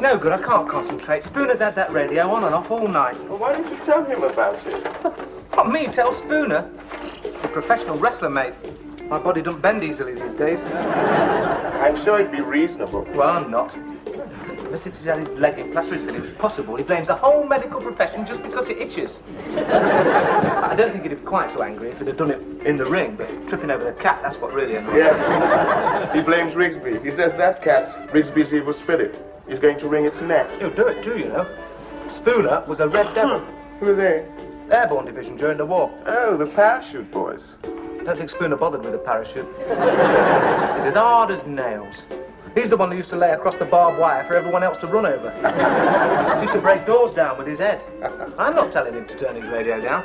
no good, I can't concentrate. Spooner's had that radio on and off all night. Well, why didn't you tell him about it? Not me, tell Spooner. He's a professional wrestler, mate. My body don't bend easily these days. I'm sure it'd be reasonable. Well, I'm not. Ever since he's had his leg in plaster, it's been impossible. He blames the whole medical profession just because it itches. I don't think he'd be quite so angry if he'd have done it in the ring, but tripping over the cat, that's what really annoys him. Yeah. He blames Rigsby. He says that cat's Rigsby's evil spirit. He's going to wring its neck. He'll do it too, you know. Spooner was a Red Devil. Who are they? Airborne division during the war. Oh, the parachute boys. I don't think Spooner bothered with a parachute. He's as hard as nails. He's the one who used to lay across the barbed wire for everyone else to run over. He used to break doors down with his head. I'm not telling him to turn his radio down.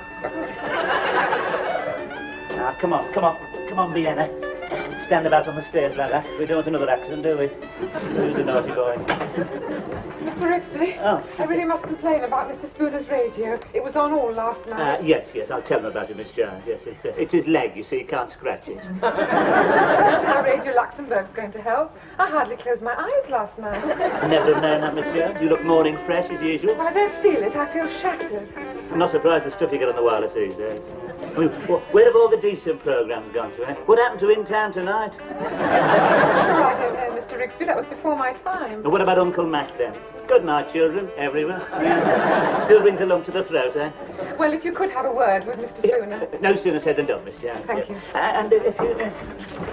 Ah, come on, Vienna. Stand about on the stairs like that. We don't want another accident, do we? Who's a naughty boy? Mr. Rigsby, Oh. I really must complain about Mr. Spooner's radio. It was on all last night. Yes, I'll tell him about it, Miss Jones. Yes, it's his leg, you see, you can't scratch it. That's how Radio Luxembourg's going to help. I hardly closed my eyes last night. Never have known that, Miss Jones. You look morning fresh as usual. Well, I don't feel it. I feel shattered. I'm not surprised the stuff you get on the wireless these days. I mean, where have all the decent programmes gone to, eh? What happened to In Town Tonight? Sure, I don't know, Mr. Rigsby. That was before my time. What about Uncle Mac, then? Good night, children, everyone. Still brings a lump to the throat, eh? Well, if you could have a word with Mr. Spooner. No sooner said than done, Miss Jones. Thank you. And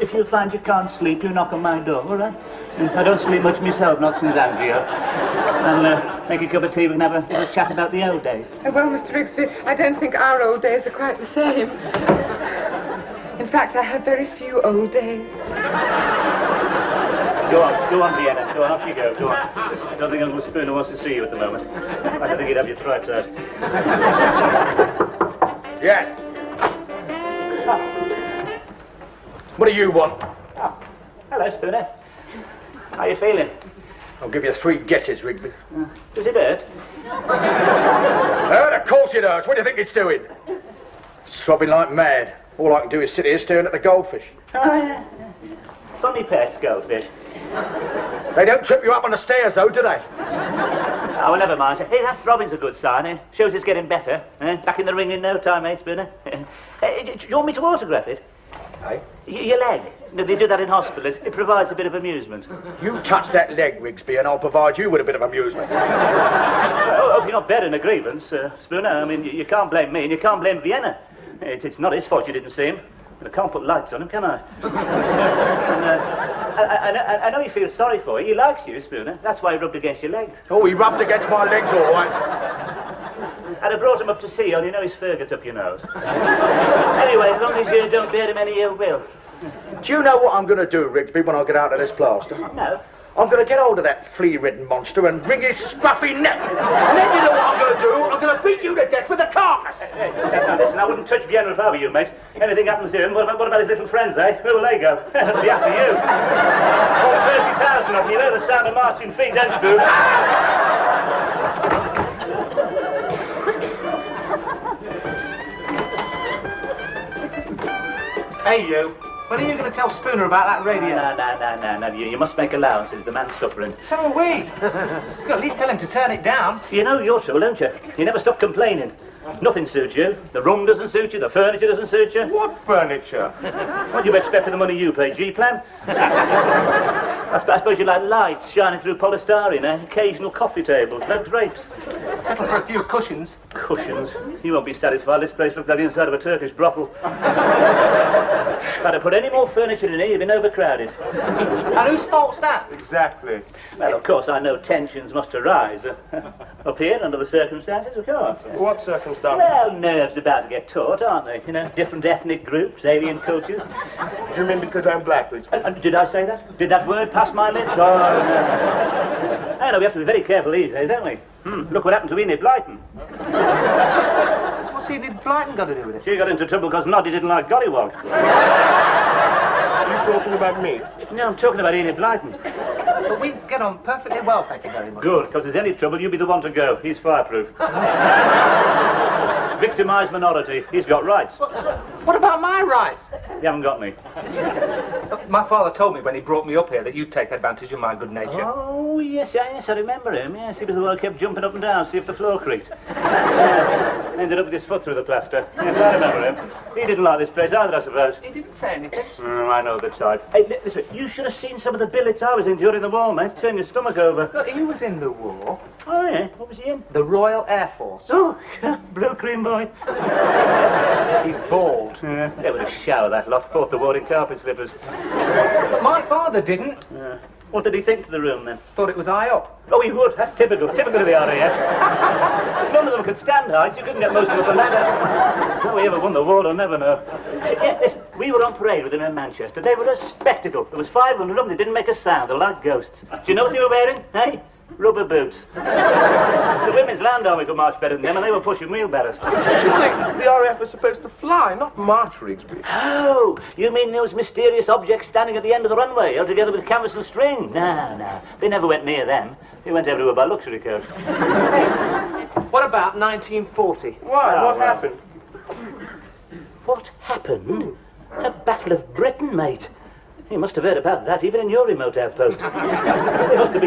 if you find you can't sleep, you knock on my door, all right? I don't sleep much myself, not since Anzio. I'll make a cup of tea, we can have a chat about the old days. Oh, well, Mr. Rigsby, I don't think our old days are quite the same. In fact, I had very few old days. Go on, Vienna. Go on, off you go. Go on. I don't think Uncle Spooner wants to see you at the moment. I don't think he'd have your tripes out. Yes. What do you want? Oh, hello, Spooner. How you feeling? I'll give you 3 guesses, Rigsby. Does it hurt? Hurt? Of course it hurts. What do you think it's doing? Sobbing like mad. All I can do is sit here staring at the goldfish. Oh, yeah. Funny pets, goldfish. They don't trip you up on the stairs, though, do they? Oh, well, never mind. Hey, that throbbing's a good sign, eh? Shows it's getting better. Eh? Back in the ring in no time, eh, Spooner? Do you want me to autograph it? Eh? Your leg. No, they do that in hospital. It provides a bit of amusement. You touch that leg, Rigsby, and I'll provide you with a bit of amusement. Oh, you're not bearing a grievance, Spooner. I mean, you can't blame me and you can't blame Vienna. It's not his fault you didn't see him. I can't put lights on him, can I? I know he feels sorry for you. He likes you, Spooner. That's why he rubbed against your legs. Oh, he rubbed against my legs, all right. I'd have brought him up to see you, and you know his fur gets up your nose. Anyway, as long as you don't bear him any ill will. Do you know what I'm going to do, Rigsby, when I get out of this plaster? No. I'm going to get hold of that flea-ridden monster and wring his scruffy neck. And then you know what I'm going to do? I'm going to beat you to death with a carcass. Hey, now listen, I wouldn't touch Vienna if I were you, mate. Anything happens to him, what about his little friends, eh? Where will they go? That'll be after you. All 30,000 of them, you know the sound of marching feet, then, Spoon. Hey, you. When are you going to tell Spooner about that radio? No. You must make allowances. The man's suffering. So are we. You could at least tell him to turn it down. You know your trouble, don't you? You never stop complaining. Nothing suits you. The room doesn't suit you. The furniture doesn't suit you. What furniture? What do you expect for the money you pay? G-plan? I suppose you like lights shining through polystyrene, eh? Occasional coffee tables, no drapes. Settle for a few cushions. Cushions? You won't be satisfied. This place looks like the inside of a Turkish brothel. If I'd have put any more furniture in here, you'd been overcrowded. And whose fault's that? Exactly. Well, of course, I know tensions must arise. Up here, under the circumstances, of course. What circumstances? Well, nerves about to get taut, aren't they? You know, different ethnic groups, alien cultures. Do you mean because I'm black, Rigsby? Did I say that? Did that word pass my lips? Oh, no. Oh, no, we have to be very careful these days, don't we? Look what happened to Enid Blyton. What's Enid Blyton got to do with it? She got into trouble because Noddy didn't like Gollywog. Are you talking about me? No, I'm talking about Enid Blyton. But we get on perfectly well, thank you very much. Good, because if there's any trouble, you be the one to go. He's fireproof. Victimised minority. He's got rights. What about my rights? You haven't got me. My father told me when he brought me up here that you'd take advantage of my good nature. Oh, Oh, yes, I remember him. Yes, he was the one who kept jumping up and down, see if the floor creaked. Ended up with his foot through the plaster. Yes, I remember him. He didn't like this place either, I suppose. He didn't say anything. I know the type. Hey, listen, you should have seen some of the billets I was in during the war, mate. Turn your stomach over. Look, he was in the war. Oh, yeah? What was he in? The Royal Air Force. Oh, blue cream boy. He's bald. Yeah, they would have showered that lot. Fought the war in carpet slippers. But my father didn't. Yeah. What did he think to the room, then? Thought it was high up. Oh, he would. That's typical. Typical of the RAF. None of them could stand heights. You couldn't get most of them up a ladder. How we ever won the war, I'll never know. Yeah, listen, we were on parade with them in Manchester. They were a spectacle. There was 500 of them. They didn't make a sound. They were like ghosts. Do you know what they were wearing? Hey? Rubber boots. The women's land army could march better than them, and they were pushing wheelbarrows. You think the RAF was supposed to fly, not march, Rigsby? Oh, you mean those mysterious objects standing at the end of the runway, held together with canvas and string? No. They never went near them. They went everywhere by luxury coach. What about 1940? Why? What happened? What happened? The Battle of Britain, mate. You must have heard about that, even in your remote outpost. They must have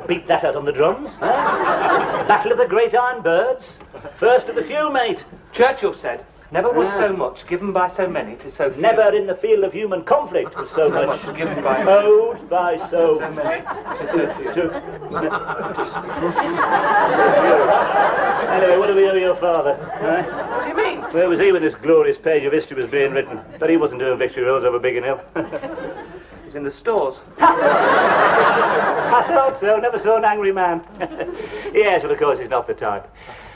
beat that out on the drums. Huh? Battle of the Great Iron Birds. First of the few, mate. Churchill said, never was so much given by so many to so few. Never in the field of human conflict was so So much much given by owed by so many to so few. Anyway, what do we owe your father? Huh? What do you mean? Where was he when this glorious page of history was being written? But he wasn't doing victory roads over Biggin Hill. He's in the stores. I thought so. Never saw an angry man. Yes, well, of course, he's not the type.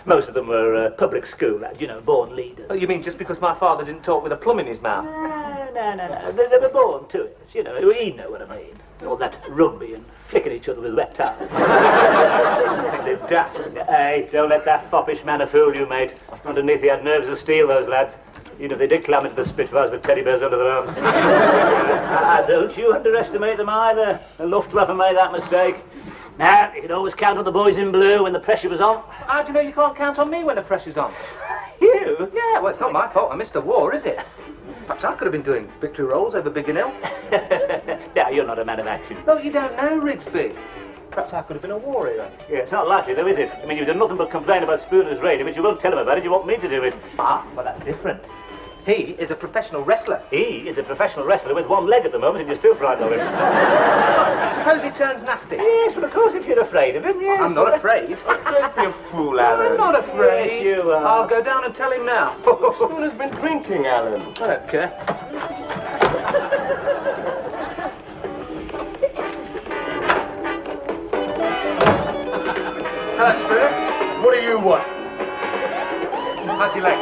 Most of them were public school lads, you know, born leaders. Oh, you mean just because my father didn't talk with a plum in his mouth? No. They were born to it. You know, he'd know what I mean. All that rugby and flicking each other with wet towels. They're daft. Hey, don't let that foppish manner fool you, mate. Underneath, he had nerves of steel, those lads. Even if they did climb into the Spitfires with teddy bears under their arms. Don't you underestimate them either. The Luftwaffe made that mistake. Now, you could always count on the boys in blue when the pressure was on. How do you know you can't count on me when the pressure's on? You? Yeah, well, it's not my fault I missed the war, is it? Perhaps I could have been doing victory rolls over Biggin Hill. No, you're not a man of action. No, you don't know, Rigsby. Perhaps I could have been a war hero. Yeah, it's not likely, though, is it? I mean, you've done nothing but complain about Spooner's raid, but you won't tell him about it. You want me to do it. Ah, well, that's different. He is a professional wrestler. He is a professional wrestler with one leg at the moment, and you're still frightened of him. Suppose he turns nasty. Yes, well, of course, if you're afraid of him, yes. I'm not afraid. Don't be a fool, Alan. I'm not afraid. Yes, you are. I'll go down and tell him now. Spooner's been drinking, Alan. I don't care. Hello, Spooner. What do you want? How's your leg?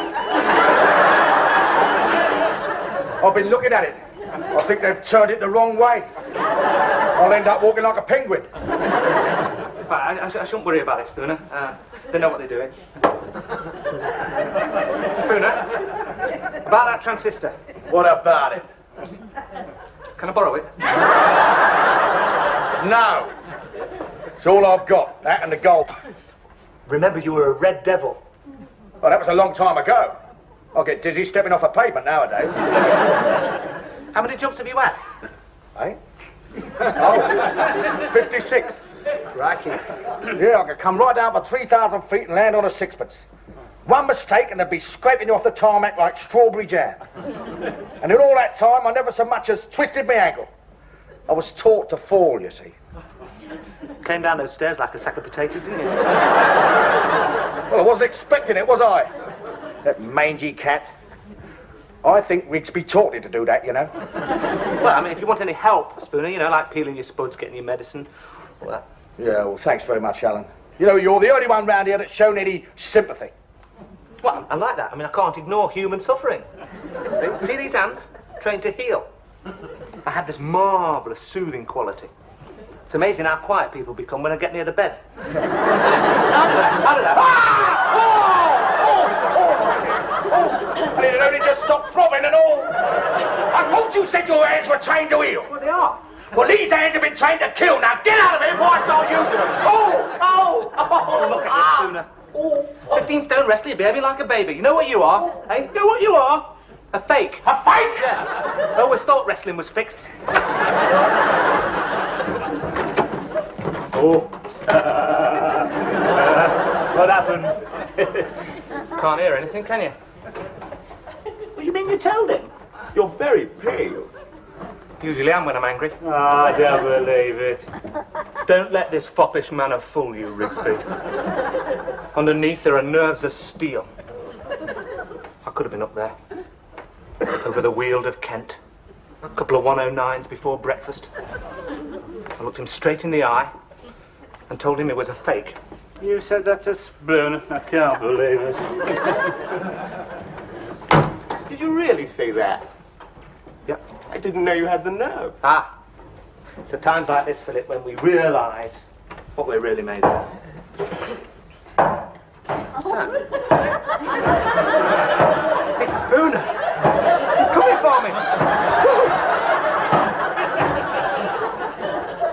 I've been looking at it. I think they've turned it the wrong way. I'll end up walking like a penguin. Right, I shouldn't worry about it, Spooner. They know what they're doing. Spooner, about that transistor. What about it? Can I borrow it? No. It's all I've got, that and the gold. Remember, you were a red devil. Well, that was a long time ago. I'll get dizzy stepping off a pavement nowadays. How many jumps have you had? Eh? Oh, 56. Crikey. Yeah, I could come right down for 3,000 feet and land on a sixpence. One mistake and they'd be scraping you off the tarmac like strawberry jam. And in all that time, I never so much as twisted my ankle. I was taught to fall, you see. Came down those stairs like a sack of potatoes, didn't you? Well, I wasn't expecting it, was I? That mangy cat. I think Rigsby taught you to do that, you know. Well, I mean, if you want any help, Spooner, you know, like peeling your spuds, getting your medicine, all that. Yeah, well, thanks very much, Alan. You know, you're the only one round here that's shown any sympathy. Well, I like that. I mean, I can't ignore human suffering. See these hands? Trained to heal. I have this marvellous soothing quality. It's amazing how quiet people become when I get near the bed. How did that? And it only just stopped throbbing and all. I thought you said your hands were trained to heal. Well, they are. Well, these hands have been trained to kill. Now get out of here before I start using them. Oh, look at this, Spooner. 15-stone wrestler, you're behaving like a baby. You know what you are? Hey, you know what you are? A fake. A fake? Yeah. I always thought wrestling was fixed. Oh, Oh. What happened? Can't hear anything, can you? What do you mean you told him? You're very pale. Usually am when I'm angry. Oh, I don't believe it. Don't let this foppish manner fool you, Rigsby. Underneath there are nerves of steel. I could have been up there. Over the Weald of Kent. A couple of 109s before breakfast. I looked him straight in the eye and told him it was a fake. You said that to Spooner? I can't believe it. Did you really say that? Yep. I didn't know you had the nerve. Ah. It's at times like this, Philip, when we realise what we're really made of. Sam. It's Spooner. He's coming for me.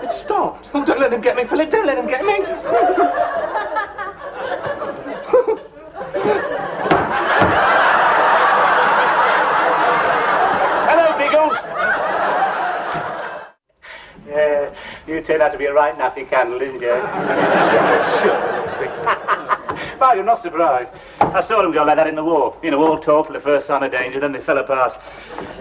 It stopped. Oh, don't let him get me, Philip. Don't let him get me. Hello, Biggles. Yeah, you turned out to be a right nappy candle, didn't you? Sure, Rigsby. Well, you're not surprised. I saw them go like that in the war. You know, all talk till the first sign of danger, then they fell apart.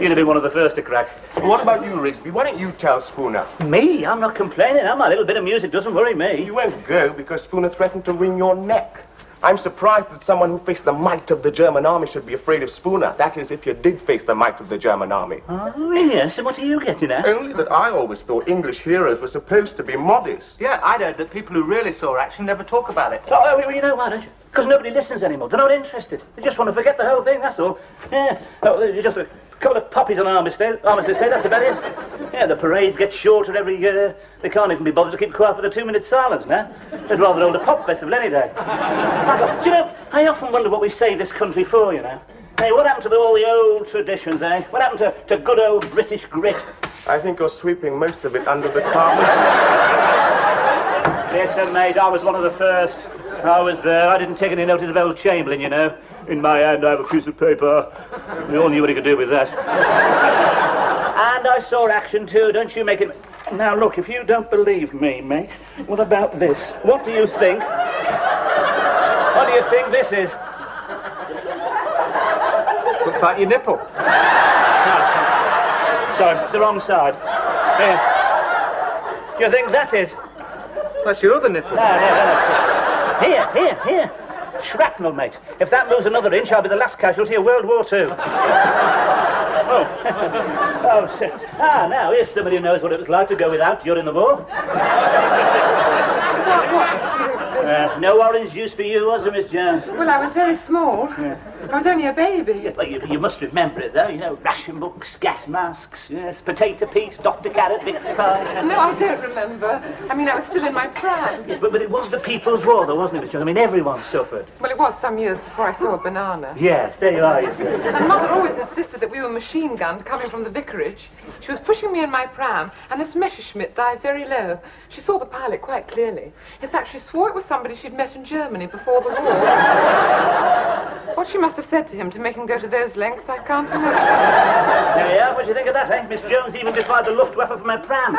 You'd have been one of the first to crack. What about you, Rigsby? Why don't you tell Spooner? Me? I'm not complaining. My little bit of music doesn't worry me. You won't go because Spooner threatened to wring your neck. I'm surprised that someone who faced the might of the German army should be afraid of Spooner. That is, if you did face the might of the German army. Oh, yes. And what are you getting at? Only that I always thought English heroes were supposed to be modest. Yeah, I'd heard that people who really saw action never talk about it. Oh, well, you know why, don't you? Because nobody listens anymore. They're not interested. They just want to forget the whole thing, that's all. Yeah. Oh, just a couple of poppies on Armistice Day, that's about it. Yeah, the parades get shorter every year. They can't even be bothered to keep quiet for the 2-minute silence now. They'd rather hold a pop festival any day. Do you know, I often wonder what we save this country for, you know. Hey, what happened to all the old traditions, eh? What happened to good old British grit? I think you're sweeping most of it under the carpet. Listen, mate, I was one of the first. I was there. I didn't take any notice of old Chamberlain, you know. In my hand, I have a piece of paper. We all knew what he could do with that. And I saw action, too. Don't you make it... Now, look, if you don't believe me, mate, what about this? What do you think? What do you think this is? Looks like your nipple. No. Sorry, it's the wrong side. Here. Do you think that is? That's your other nipple. No. Here. Shrapnel, mate. If that moves another inch, I'll be the last casualty of World War II. Oh, shit. Now, here's somebody who knows what it was like to go without during the war. No orange juice for you, was there, Miss Jones? Well, I was very small. Yeah. I was only a baby. Yeah, well, you must remember it, though. You know, ration books, gas masks, yes, potato Pete, Dr. Carrot, Victor Pie. No, I don't remember. I mean, I was still in my prime. Yes, but it was the People's War, though, wasn't it, Miss Jones? I mean, everyone suffered. Well, it was some years before I saw a banana. Yes, there you are, you see. And Mother always insisted that we were machine gunned coming from the vicarage. She was pushing me in my pram, and this Messerschmitt dived very low. She saw the pilot quite clearly. In fact, she swore it was somebody she'd met in Germany before the war. What she must have said to him to make him go to those lengths, I can't imagine. There you are. What do you think of that, eh? Miss Jones even defied the Luftwaffe from her pram.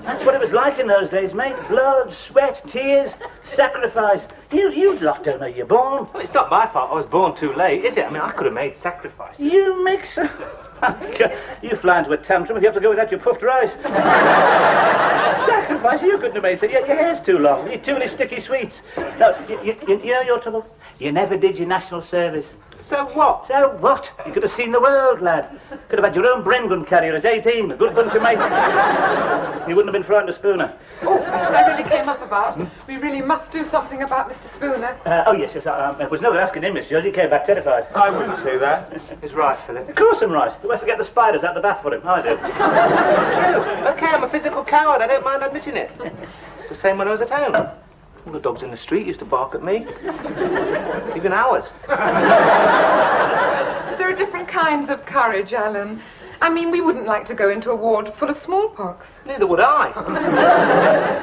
That's what it was like in those days, mate. Blood, sweat, tears, sacrifice. You lot don't know you're born. Well, it's not my fault I was born too late, is it? I mean, I could have made sacrifices. You make so... You fly into a tantrum if you have to go without your puffed rice. Sacrifice? You couldn't have made so. Your hair's too long. You eat too many sticky sweets. No, you know your trouble? You never did your national service. So what? So what? You could have seen the world, lad. Could have had your own Bren gun carrier at 18, a good bunch of mates. You wouldn't have been frightened of Spooner. Oh, that's what I really came up about. We really must do something about Mr. Spooner. Oh, yes. It was no good asking him, Miss Jones. He came back terrified. I wouldn't say that. He's right, Philip. Of course I'm right. Who has to get the spiders out the bath for him? I do. It's true. Okay, I'm a physical coward. I don't mind admitting it. It's the same when I was at home. All the dogs in the street used to bark at me. Even ours. There are different kinds of courage, Alan. I mean, we wouldn't like to go into a ward full of smallpox. Neither would I.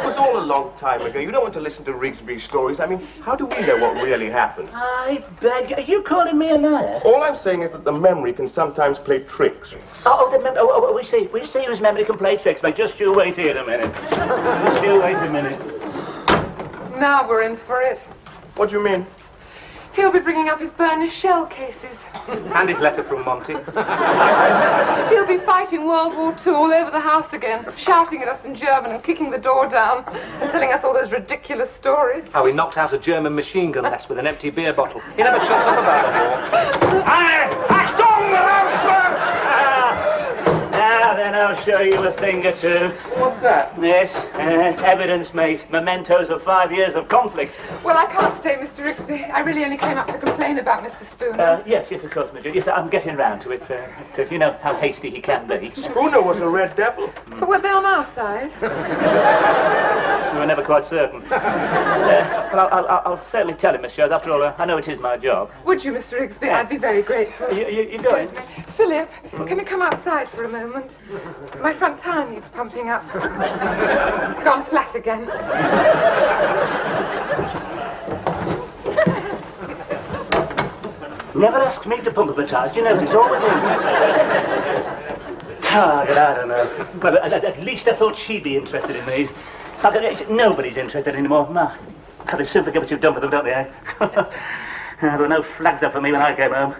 It was all a long time ago. You don't want to listen to Rigsby's stories. I mean, how do we know what really happened? I beg you. Are you calling me a liar? All I'm saying is that the memory can sometimes play tricks. We see whose memory can play tricks, mate. Just you wait here a minute. Just you wait a minute. Now we're in for it. What do you mean? He'll be bringing up his burnished shell cases. And his letter from Monty. He'll be fighting World War II all over the house again, shouting at us in German and kicking the door down and telling us all those ridiculous stories. How he knocked out a German machine gun nest with an empty beer bottle. He never shuts up about it. Now then, I'll show you a thing or two. What's that? Yes, evidence, mate. Mementos of 5 years of conflict. Well, I can't stay, Mr. Rigsby. I really only came up to complain about Mr. Spooner. Yes, of course, Major. Yes, I'm getting round to it. You know how hasty he can be. Spooner was a red devil. But were they on our side? We were never quite certain. Well, I'll certainly tell him, Miss Jones. After all, I know it is my job. Would you, Mr. Rigsby? I'd be very grateful. You going? Excuse me. Philip, can we come outside for a moment? My front tire needs pumping up. It's gone flat again. Never asks me to pump up a tires. Do you know? It's always him. I don't know. Well, at least I thought she'd be interested in these. Nobody's interested anymore. God, they soon forget what you've done for them, don't they, eh? There were no flags up for me when I came home.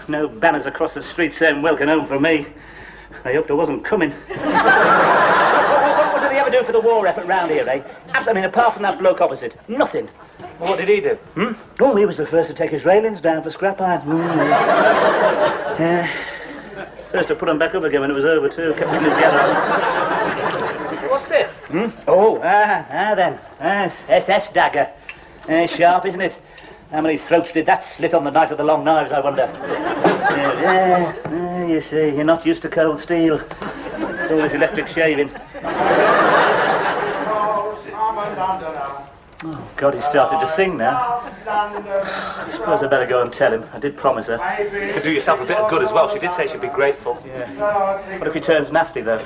No banners across the street saying welcome home for me. I hoped I wasn't coming. What did they ever do for the war effort round here, eh? I mean, apart from that bloke opposite, nothing. Well, what did he do? Oh, he was the first to take his railings down for scrap irons. First to put them back up again when it was over, too. Kept them together. What's this? Oh, then. SS dagger. Sharp, isn't it? How many throats did that slit on the night of the long knives, I wonder? You see, you're not used to cold steel. Always electric shaving. Oh, God, he started to sing now. I suppose I better go and tell him. I did promise her. You could do yourself a bit of good as well. She did say she'd be grateful. Yeah. What if he turns nasty, though?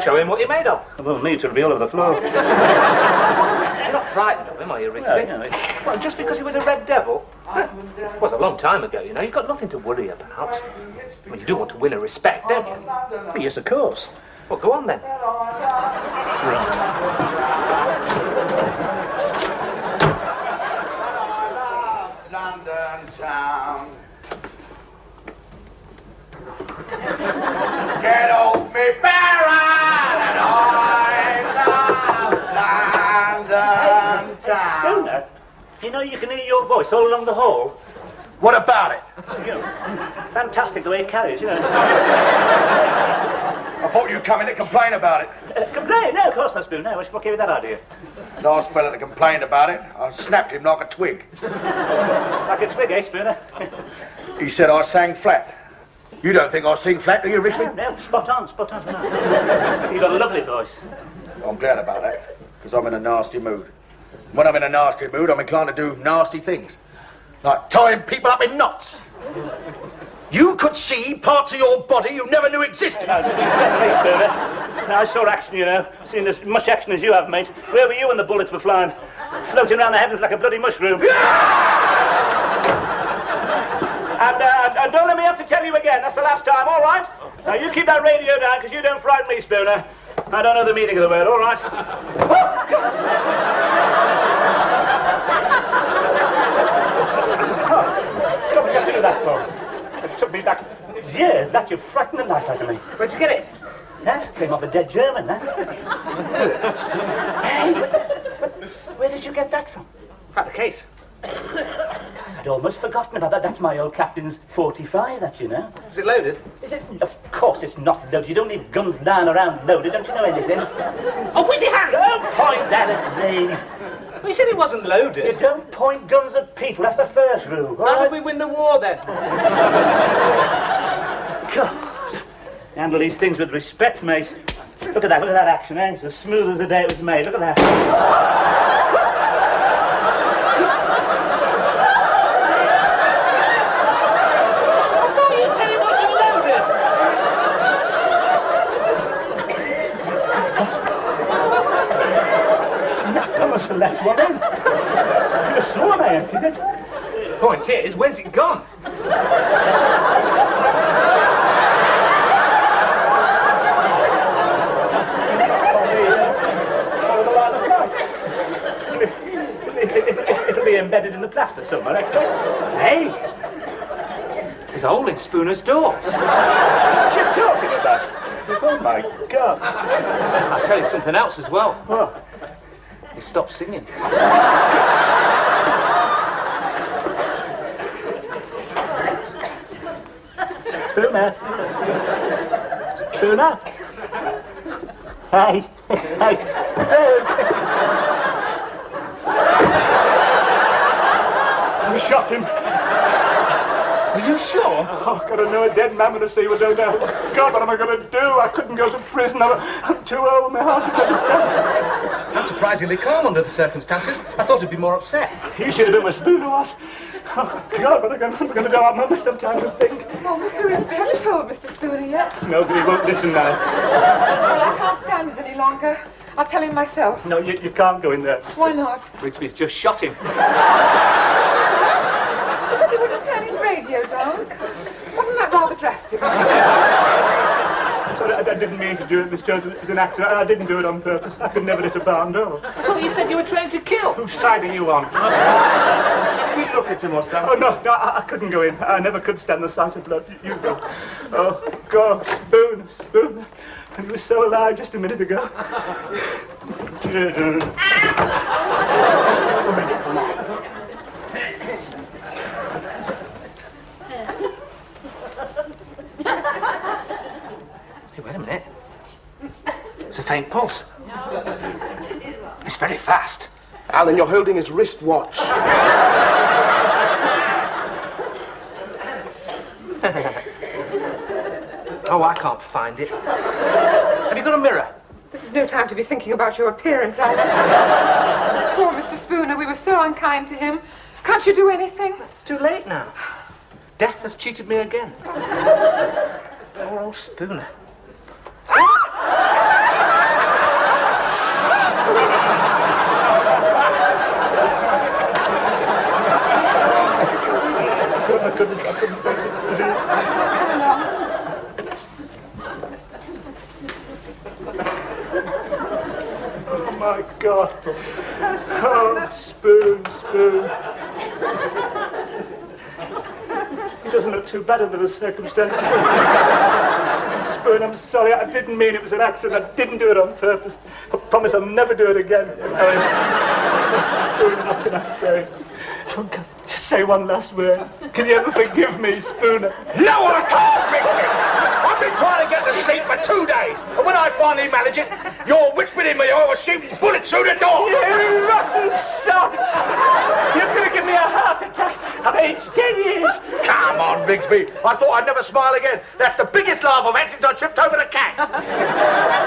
Show him what you're made of. I won't need to be all over the floor. You're not frightened of him, are you, Rigsby? No, Well, just because he was a red devil? Well, it was a long time ago, you know. You've got nothing to worry about. Well, you do want to win her respect, don't you? Yes, of course. Well, go on then. London town. Get off me barren, and I love London town. Spooner, you know you can hear your voice all along the hall. What about it? You know, fantastic the way it carries, you know. I thought you'd come in to complain about it. Complain? No, of course not, Spooner. What gave you that idea? Last fella that complained about it, I snapped him like a twig. Like a twig, eh, Spooner? He said I sang flat. You don't think I sing flat, do you, Rigsby? No, spot on, Spooner. You've got a lovely voice. I'm glad about that, because I'm in a nasty mood. When I'm in a nasty mood, I'm inclined to do nasty things. Like tying people up in knots. You could see parts of your body you never knew existed. No, please, Spooner. No, I saw action, you know. Seen as much action as you have, mate. Where were you when the bullets were flying? Floating around the heavens like a bloody mushroom. And don't let me have to tell you again. That's the last time, all right? Now, you keep that radio down, because you don't frighten me, Spooner. I don't know the meaning of the word, all right? What did you do that for? It took me back years. That you frightened the life out of me. Where'd you get it? That came off a dead German, that. Hey, where did you get that from? Out the case. I'd almost forgotten about that. That's my old captain's 45, that, you know. Is it loaded? Is it? Of course it's not loaded. You don't leave guns lying around loaded. Don't you know anything? Oh, where's your hands? Don't point that at me. Well, you said it wasn't loaded. You don't point guns at people. That's the first rule. How did we win the war, then? God. Handle these things with respect, mate. Look at that action, eh? It's as smooth as the day it was made. Look at that. I thought you said it wasn't loaded. I must have left one in. I could have sworn I emptied it. Point is, where's it gone? embedded in the plaster somewhere, I expect. Hey? There's a hole in Spooner's door. What are you talking about? Oh, my God. I'll tell you something else as well. What? He stopped singing. Spooner? Spooner? Hey. Hey. Spoon. I've shot him. Are you sure? Oh, God, I know a dead man with a sea with no doubt. God, what am I going to do? I couldn't go to prison. I'm too old. My heart is understand. I'm surprisingly calm under the circumstances. I thought he'd be more upset. You should have been where Spooner was. Oh, God, what am I going to do? I must have time to think. Oh, Mr. Rigsby, have you told Mr. Spooner yet? Nobody won't listen now. Well, I can't stand it any longer. I'll tell him myself. No, you can't go in there. Why not? Rigsby's just shot him. Because he wouldn't turn his radio down. Wasn't that rather drastic? Sorry, I didn't mean to do it, Miss Jones. It was an accident. I didn't do it on purpose. I could never hit a barn door. Well, you said you were trained to kill. Whose side are you on? We look at him or something. Oh, no, I couldn't go in. I never could stand the sight of blood. You go. Oh, God, Spoon. And he was so alive just a minute ago. Hey, wait a minute. It's a faint pulse. It's very fast. Alan, you're holding his wristwatch. Oh, I can't find it. Have you got a mirror? This is no time to be thinking about your appearance, Alan. Poor Mr. Spooner, we were so unkind to him. Can't you do anything? It's too late now. Death has cheated me again. Poor old Spooner. I couldn't fake it. Oh, my God. Oh, Spoon. He doesn't look too bad under the circumstances. Spoon, I'm sorry. I didn't mean it was an accident. I didn't do it on purpose. I promise I'll never do it again. Spoon, what can I say? Oh, God. Just say one last word. Can you ever forgive me, Spooner? No, I can't, Rigsby! I've been trying to get to sleep for 2 days, and when I finally manage it, you're whispering in my ear or shooting bullets through the door! You rotten sod! You're going to give me a heart attack. I've aged 10 years. Come on, Rigsby. I thought I'd never smile again. That's the biggest laugh I've had since I tripped over the cat.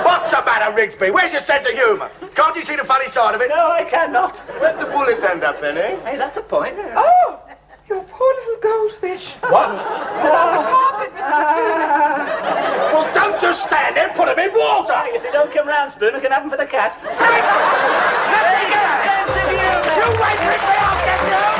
What's the matter, Rigsby? Where's your sense of humour? Can't you see the funny side of it? No, I cannot. Where'd the bullets end up then, eh? Hey, that's a point. Oh, your poor little goldfish. What? On the carpet, Mr. Spooner. Well, don't just stand there, put them in water! If they don't come round, Spoon, I can have them for the cat. Let me get a sense of humour! You wait, Rigsby, I'll get you!